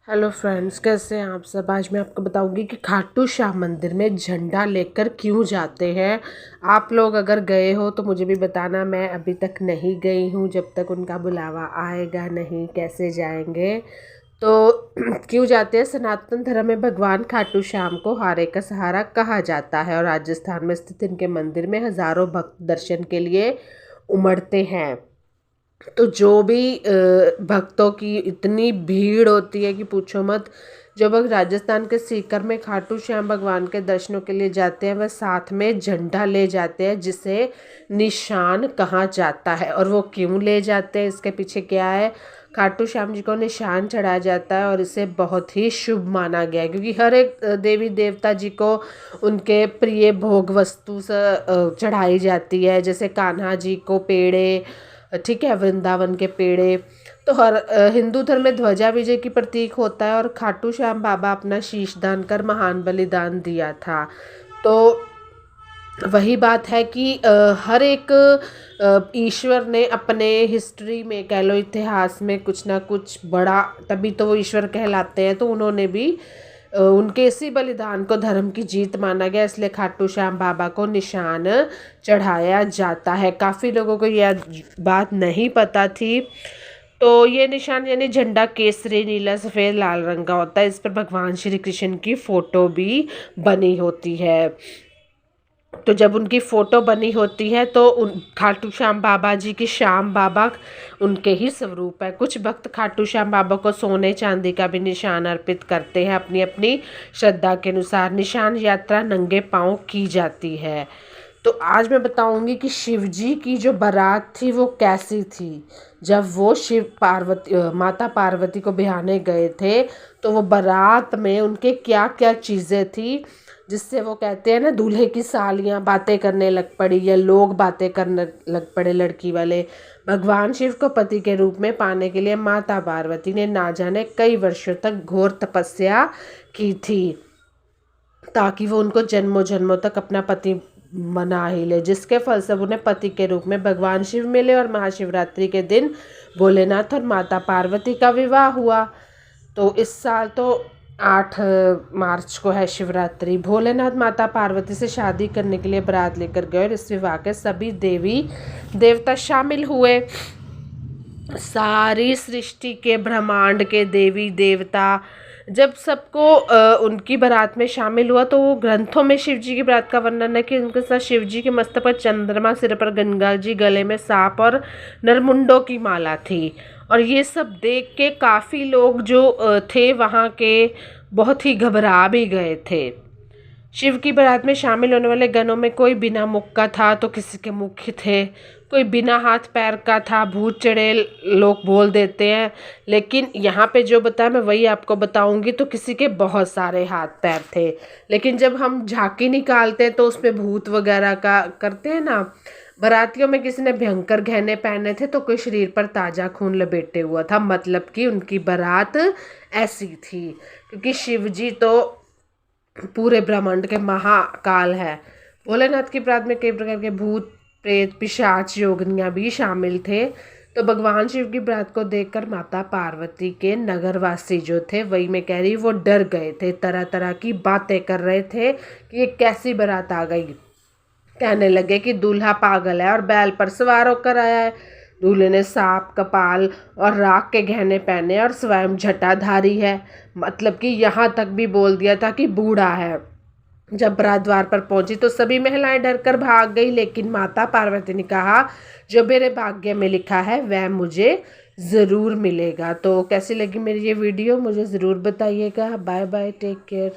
Hello friends, कैसे हैं आप सब। आज मैं आपको बताऊंगी कि खाटू श्याम मंदिर में झंडा लेकर क्यों जाते हैं। आप लोग अगर गए हो तो मुझे भी बताना। मैं अभी तक नहीं गई हूँ, जब तक उनका बुलावा आएगा नहीं कैसे जाएंगे। तो क्यों जाते हैं। सनातन धर्म में भगवान खाटू श्याम को हारे का सहारा कहा जाता है और राजस्थान में स्थित इनके मंदिर में हजारों भक्त दर्शन के लिए उमड़ते हैं। तो जो भी भक्तों की इतनी भीड़ होती है कि पूछो मत। जो भक्त राजस्थान के सीकर में खाटू श्याम भगवान के दर्शनों के लिए जाते हैं वह साथ में झंडा ले जाते हैं, जिसे निशान कहा जाता है। और वो क्यों ले जाते हैं, इसके पीछे क्या है। खाटू श्याम जी को निशान चढ़ाया जाता है और इसे बहुत ही शुभ माना गया है, क्योंकि हर एक देवी देवता जी को उनके प्रिय भोग वस्तु से चढ़ाई जाती है। जैसे कान्हा जी को पेड़े, ठीक है, वृंदावन के पेड़े। तो हर हिंदू धर्म में ध्वजा विजय की प्रतीक होता है और खाटू श्याम बाबा अपना शीश दान कर महान बलिदान दिया था। तो वही बात है कि हर एक ईश्वर ने अपने हिस्ट्री में, कह लो इतिहास में, कुछ ना कुछ बड़ा, तभी तो वो ईश्वर कहलाते हैं। तो उन्होंने भी उनके इसी बलिदान को धर्म की जीत माना गया, इसलिए खाटू श्याम बाबा को निशान चढ़ाया जाता है। काफ़ी लोगों को यह बात नहीं पता थी। तो ये निशान यानी झंडा केसरी, नीला, सफ़ेद, लाल रंग का होता है। इस पर भगवान श्री कृष्ण की फ़ोटो भी बनी होती है। तो जब उनकी फ़ोटो बनी होती है तो उन खाटू श्याम बाबा जी की, श्याम बाबा उनके ही स्वरूप है। कुछ भक्त खाटू श्याम बाबा को सोने चांदी का भी निशान अर्पित करते हैं। अपनी अपनी श्रद्धा के अनुसार निशान यात्रा नंगे पांव की जाती है। तो आज मैं बताऊंगी कि शिव जी की जो बारात थी वो कैसी थी। जब वो माता पार्वती को बिहाने गए थे तो वो बारात में उनके क्या क्या चीज़ें थी, जिससे वो कहते हैं ना, दूल्हे की सालियाँ बातें करने लग पड़ी या लोग बातें करने लग पड़े लड़की वाले। भगवान शिव को पति के रूप में पाने के लिए माता पार्वती ने ना जाने कई वर्षों तक घोर तपस्या की थी, ताकि वो उनको जन्मों जन्मों तक अपना पति बना ही ले, जिसके फलस्वरूप उन्हें पति के रूप में भगवान शिव मिले। और महाशिवरात्रि के दिन भोलेनाथ और माता पार्वती का विवाह हुआ। तो इस साल तो 8 मार्च को है शिवरात्रि। भोलेनाथ माता पार्वती से शादी करने के लिए बारात लेकर गए और इस विवाह के सभी देवी देवता शामिल हुए। सारी सृष्टि के, ब्रह्मांड के देवी देवता जब सबको उनकी बारात में शामिल हुआ, तो वो ग्रंथों में शिव जी की बारात का वर्णन है कि उनके साथ शिव जी के मस्तक पर चंद्रमा, सिर पर गंगा जी, गले में सांप और नरमुंडों की माला थी। और ये सब देख के काफ़ी लोग जो थे वहाँ के, बहुत ही घबरा भी गए थे। शिव की बारात में शामिल होने वाले गणों में कोई बिना मुख का था तो किसी के मुख थे, कोई बिना हाथ पैर का था। भूत चढ़े लोग बोल देते हैं, लेकिन यहाँ पे जो बताया मैं वही आपको बताऊंगी। तो किसी के बहुत सारे हाथ पैर थे, लेकिन जब हम झांकी निकालते हैं तो उसमें भूत वगैरह का करते हैं ना। बारातियों में किसी ने भयंकर गहने पहने थे तो कोई शरीर पर ताज़ा खून लपेटे हुआ था, मतलब कि उनकी बारात ऐसी थी। क्योंकि शिव जी तो पूरे ब्रह्मांड के महाकाल है। भोलेनाथ की बारात में कई प्रकार के भूत, प्रेत, पिशाच, योगिनियाँ भी शामिल थे। तो भगवान शिव की बारात को देखकर माता पार्वती के नगरवासी जो थे, वही मैं कह रही, वो डर गए थे। तरह तरह की बातें कर रहे थे कि ये कैसी बारात आ गई। कहने लगे कि दूल्हा पागल है और बैल पर सवार होकर आया है। दूल्हे ने सांप, कपाल और राख के गहने पहने और स्वयं जटाधारी है, मतलब कि यहाँ तक भी बोल दिया था कि बूढ़ा है। जब बारात द्वार पर पहुंची तो सभी महिलाएं डरकर भाग गई, लेकिन माता पार्वती ने कहा, जो मेरे भाग्य में लिखा है वह मुझे ज़रूर मिलेगा। तो कैसी लगी मेरी ये वीडियो मुझे ज़रूर बताइएगा। Bye bye, take care.